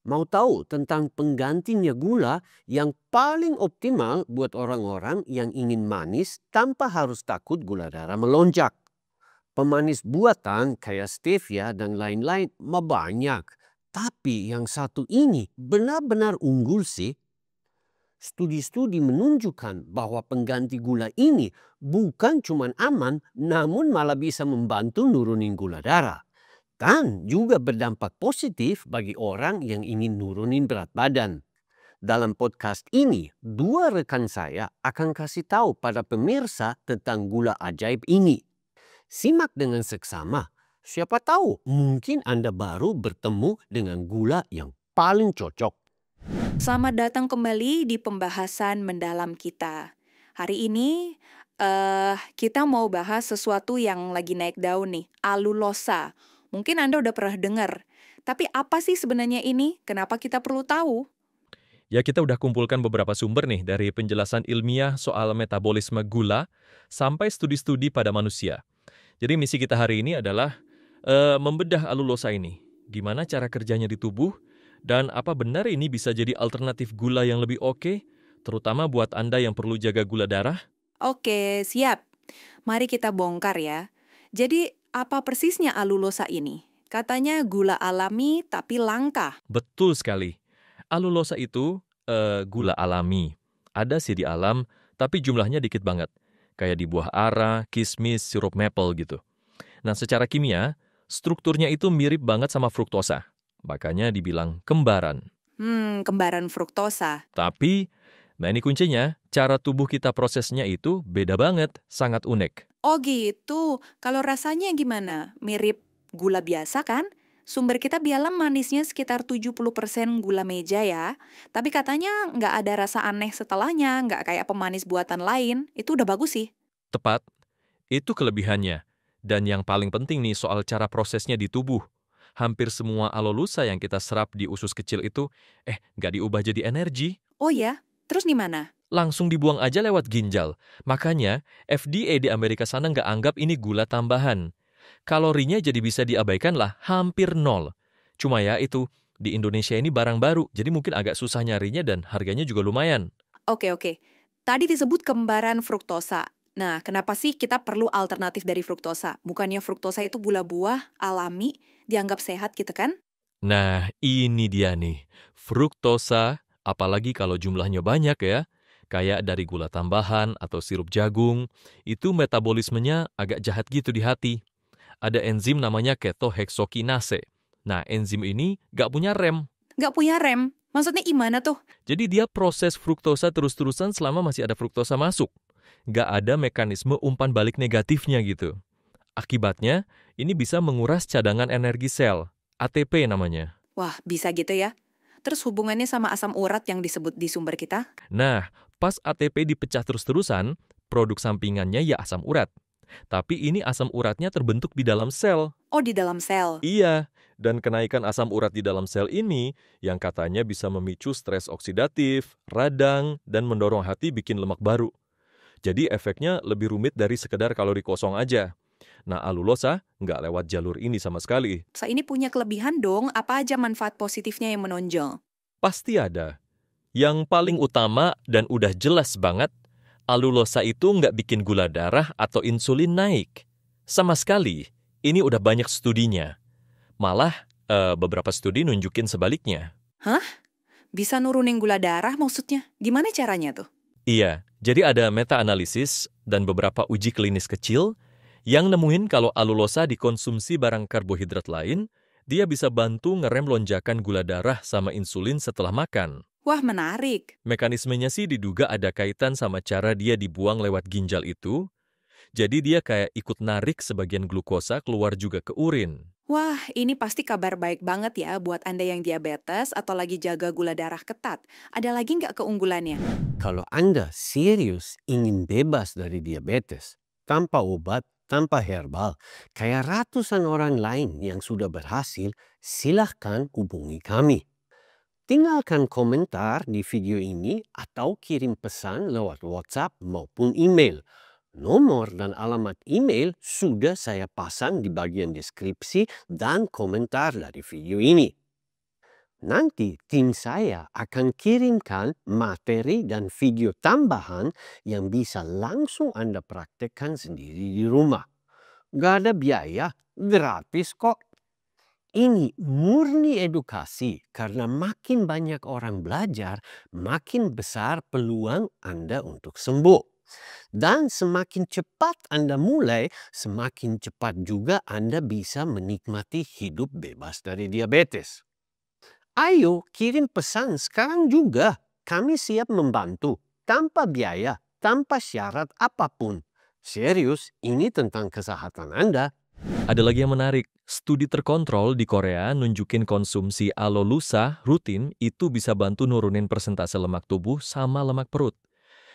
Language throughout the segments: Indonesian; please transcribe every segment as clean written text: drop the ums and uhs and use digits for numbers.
Mau tahu tentang penggantinya gula yang paling optimal buat orang-orang yang ingin manis tanpa harus takut gula darah melonjak? Pemanis buatan kayak stevia dan lain-lain mah banyak. Tapi yang satu ini benar-benar unggul sih. Studi-studi menunjukkan bahwa pengganti gula ini bukan cuma aman, namun malah bisa membantu nurunin gula darah. Dan juga berdampak positif bagi orang yang ingin nurunin berat badan. Dalam podcast ini, dua rekan saya akan kasih tahu pada pemirsa tentang gula ajaib ini. Simak dengan seksama. Siapa tahu mungkin Anda baru bertemu dengan gula yang paling cocok. Selamat datang kembali di pembahasan mendalam kita. Hari ini kita mau bahas sesuatu yang lagi naik daun nih, alulosa. Mungkin Anda udah pernah dengar. Tapi apa sih sebenarnya ini? Kenapa kita perlu tahu? Ya, kita udah kumpulkan beberapa sumber nih dari penjelasan ilmiah soal metabolisme gula sampai studi-studi pada manusia. Jadi misi kita hari ini adalah membedah alulosa ini. Gimana cara kerjanya di tubuh dan apa benar ini bisa jadi alternatif gula yang lebih oke, terutama buat Anda yang perlu jaga gula darah? Oke, siap. Mari kita bongkar ya. Jadi, apa persisnya alulosa ini? Katanya gula alami tapi langka. Betul sekali. Alulosa itu gula alami. Ada sih di alam, tapi jumlahnya dikit banget. Kayak di buah ara, kismis, sirup maple gitu. Nah, secara kimia, strukturnya itu mirip banget sama fruktosa. Makanya dibilang kembaran. Kembaran fruktosa. Tapi, nah ini kuncinya, cara tubuh kita prosesnya itu beda banget, sangat unik. Oh gitu. Kalau rasanya gimana? Mirip gula biasa kan? Sumber kita bilang manisnya sekitar 70% gula meja ya. Tapi katanya nggak ada rasa aneh setelahnya, nggak kayak pemanis buatan lain. Itu udah bagus sih. Tepat, itu kelebihannya. Dan yang paling penting nih soal cara prosesnya di tubuh. Hampir semua alulusa yang kita serap di usus kecil itu, nggak diubah jadi energi. Oh ya? Terus di mana? Langsung dibuang aja lewat ginjal. Makanya, FDA di Amerika sana nggak anggap ini gula tambahan. Kalorinya jadi bisa diabaikan lah, hampir nol. Cuma ya itu, di Indonesia ini barang baru, jadi mungkin agak susah nyarinya dan harganya juga lumayan. Oke. Tadi disebut kembaran fruktosa. Nah, kenapa sih kita perlu alternatif dari fruktosa? Bukannya fruktosa itu gula buah, alami, dianggap sehat gitu kan? Nah, ini dia nih. Fruktosa, apalagi kalau jumlahnya banyak ya, kayak dari gula tambahan atau sirup jagung, itu metabolismenya agak jahat gitu di hati. Ada enzim namanya ketoheksokinase. Nah, enzim ini nggak punya rem. Nggak punya rem. Maksudnya gimana tuh? Jadi dia proses fruktosa terus-terusan selama masih ada fruktosa masuk. Nggak ada mekanisme umpan balik negatifnya gitu. Akibatnya, ini bisa menguras cadangan energi sel, ATP namanya. Wah, bisa gitu ya. Terus hubungannya sama asam urat yang disebut di sumber kita? Nah, pas ATP dipecah terus-terusan, produk sampingannya ya asam urat. Tapi ini asam uratnya terbentuk di dalam sel. Oh, di dalam sel. Iya, dan kenaikan asam urat di dalam sel ini yang katanya bisa memicu stres oksidatif, radang, dan mendorong hati bikin lemak baru. Jadi efeknya lebih rumit dari sekedar kalori kosong aja. Nah, alulosa nggak lewat jalur ini sama sekali. Saya ini punya kelebihan dong, apa aja manfaat positifnya yang menonjol? Pasti ada. Yang paling utama dan udah jelas banget, alulosa itu nggak bikin gula darah atau insulin naik. Sama sekali, ini udah banyak studinya. Malah, beberapa studi nunjukin sebaliknya. Hah? Bisa nurunin gula darah maksudnya? Gimana caranya tuh? Iya, jadi ada meta-analisis dan beberapa uji klinis kecil yang nemuin kalau alulosa dikonsumsi barang karbohidrat lain, dia bisa bantu ngerem lonjakan gula darah sama insulin setelah makan. Wah, menarik. Mekanismenya sih diduga ada kaitan sama cara dia dibuang lewat ginjal itu, jadi dia kayak ikut narik sebagian glukosa keluar juga ke urin. Wah, ini pasti kabar baik banget ya buat Anda yang diabetes atau lagi jaga gula darah ketat. Ada lagi nggak keunggulannya? Kalau Anda serius ingin bebas dari diabetes, tanpa obat, tanpa herbal, kayak ratusan orang lain yang sudah berhasil, silahkan hubungi kami. Tinggalkan komentar di video ini atau kirim pesan lewat WhatsApp maupun email. Nomor dan alamat email sudah saya pasang di bagian deskripsi dan komentar dari video ini. Nanti tim saya akan kirimkan materi dan video tambahan yang bisa langsung Anda praktekkan sendiri di rumah. Gak ada biaya, gratis kok. Ini murni edukasi karena makin banyak orang belajar, makin besar peluang Anda untuk sembuh. Dan semakin cepat Anda mulai, semakin cepat juga Anda bisa menikmati hidup bebas dari diabetes. Ayo kirim pesan sekarang juga. Kami siap membantu, tanpa biaya, tanpa syarat apapun. Serius, ini tentang kesehatan Anda. Ada lagi yang menarik. Studi terkontrol di Korea nunjukin konsumsi alolusa rutin itu bisa bantu nurunin persentase lemak tubuh sama lemak perut.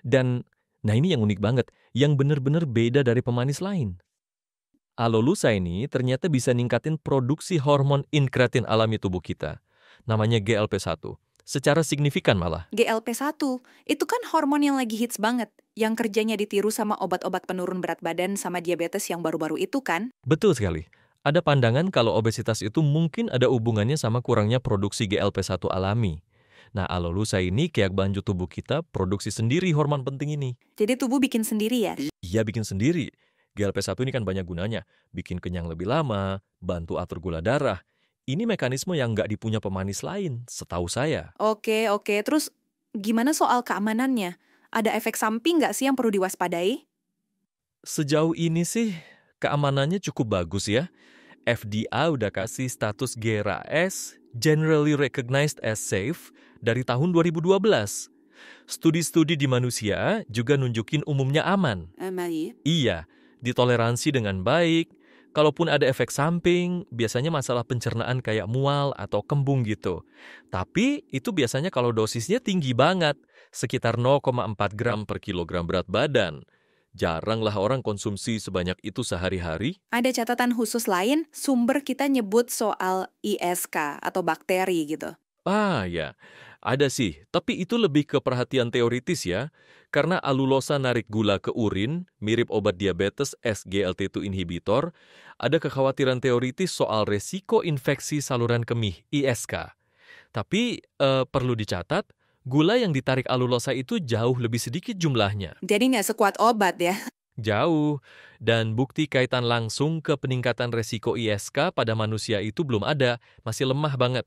Dan, nah ini yang unik banget, yang bener-bener beda dari pemanis lain. Alolusa ini ternyata bisa ningkatin produksi hormon inkretin alami tubuh kita. Namanya GLP-1. Secara signifikan malah. GLP-1, itu kan hormon yang lagi hits banget, yang kerjanya ditiru sama obat-obat penurun berat badan sama diabetes yang baru-baru itu kan? Betul sekali. Ada pandangan kalau obesitas itu mungkin ada hubungannya sama kurangnya produksi GLP-1 alami. Nah, alolusa ini kayak bantu tubuh kita produksi sendiri hormon penting ini. Jadi tubuh bikin sendiri ya? Iya, bikin sendiri. GLP-1 ini kan banyak gunanya. Bikin kenyang lebih lama, bantu atur gula darah. Ini mekanisme yang nggak dipunya pemanis lain, setahu saya. Oke. Terus gimana soal keamanannya? Ada efek samping nggak sih yang perlu diwaspadai? Sejauh ini sih, keamanannya cukup bagus ya. FDA udah kasih status GRAS, Generally Recognized as Safe, dari tahun 2012. Studi-studi di manusia juga nunjukin umumnya aman. Iya, ditoleransi dengan baik. Kalaupun ada efek samping, biasanya masalah pencernaan kayak mual atau kembung gitu. Tapi itu biasanya kalau dosisnya tinggi banget, sekitar 0,4 gram per kilogram berat badan. Jaranglah orang konsumsi sebanyak itu sehari-hari. Ada catatan khusus lain, sumber kita nyebut soal ISK atau bakteri gitu. Ah ya, ada sih. Tapi itu lebih ke perhatian teoritis ya. Karena alulosa narik gula ke urin, mirip obat diabetes SGLT2 inhibitor, ada kekhawatiran teoritis soal resiko infeksi saluran kemih ISK. Tapi perlu dicatat, gula yang ditarik alulosa itu jauh lebih sedikit jumlahnya. Jadi nggak sekuat obat ya? Jauh, dan bukti kaitan langsung ke peningkatan resiko ISK pada manusia itu belum ada, masih lemah banget.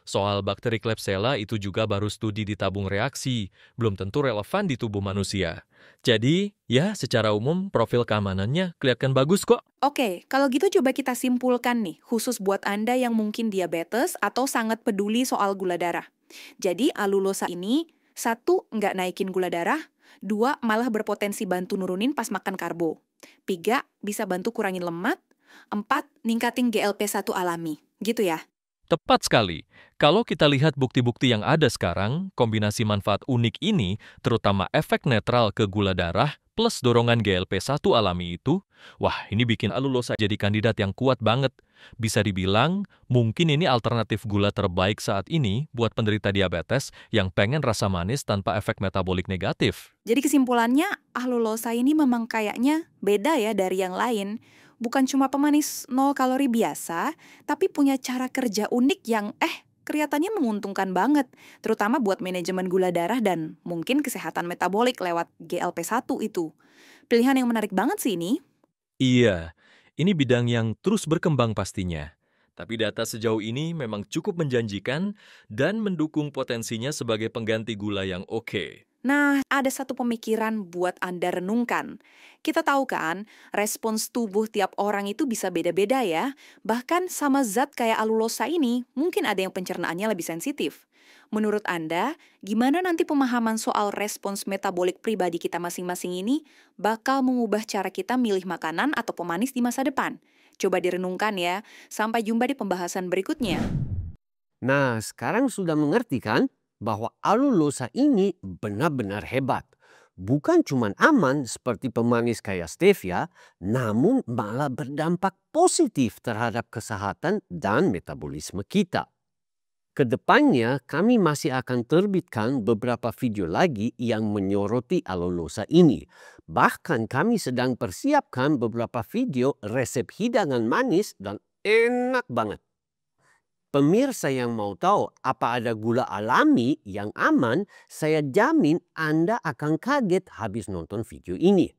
Soal bakteri Klebsiella itu juga baru studi di tabung reaksi, belum tentu relevan di tubuh manusia. Jadi, ya secara umum profil keamanannya kelihatan bagus kok. Oke, kalau gitu coba kita simpulkan nih, khusus buat Anda yang mungkin diabetes atau sangat peduli soal gula darah. Jadi alulosa ini, 1, nggak naikin gula darah, 2, malah berpotensi bantu nurunin pas makan karbo, 3, bisa bantu kurangin lemak, 4, ningkatin GLP-1 alami. Gitu ya? Tepat sekali. Kalau kita lihat bukti-bukti yang ada sekarang, kombinasi manfaat unik ini, terutama efek netral ke gula darah plus dorongan GLP-1 alami itu, wah ini bikin alulosa jadi kandidat yang kuat banget. Bisa dibilang, mungkin ini alternatif gula terbaik saat ini buat penderita diabetes yang pengen rasa manis tanpa efek metabolik negatif. Jadi kesimpulannya, alulosa ini memang kayaknya beda ya dari yang lain. Bukan cuma pemanis 0 kalori biasa, tapi punya cara kerja unik yang kelihatannya menguntungkan banget, terutama buat manajemen gula darah dan mungkin kesehatan metabolik lewat GLP-1 itu. Pilihan yang menarik banget sih ini. Iya, ini bidang yang terus berkembang pastinya. Tapi data sejauh ini memang cukup menjanjikan dan mendukung potensinya sebagai pengganti gula yang oke. Nah, ada satu pemikiran buat Anda renungkan. Kita tahu kan, respons tubuh tiap orang itu bisa beda-beda ya. Bahkan sama zat kayak alulosa ini, mungkin ada yang pencernaannya lebih sensitif. Menurut Anda, gimana nanti pemahaman soal respons metabolik pribadi kita masing-masing ini bakal mengubah cara kita milih makanan atau pemanis di masa depan? Coba direnungkan ya. Sampai jumpa di pembahasan berikutnya. Nah, sekarang sudah mengerti kan bahwa alulosa ini benar-benar hebat. Bukan cuma aman seperti pemanis kayak stevia, namun malah berdampak positif terhadap kesehatan dan metabolisme kita. Kedepannya, kami masih akan terbitkan beberapa video lagi yang menyoroti alulosa ini. Bahkan kami sedang persiapkan beberapa video resep hidangan manis dan enak banget. Pemirsa yang mau tahu apa ada gula alami yang aman, saya jamin Anda akan kaget habis nonton video ini.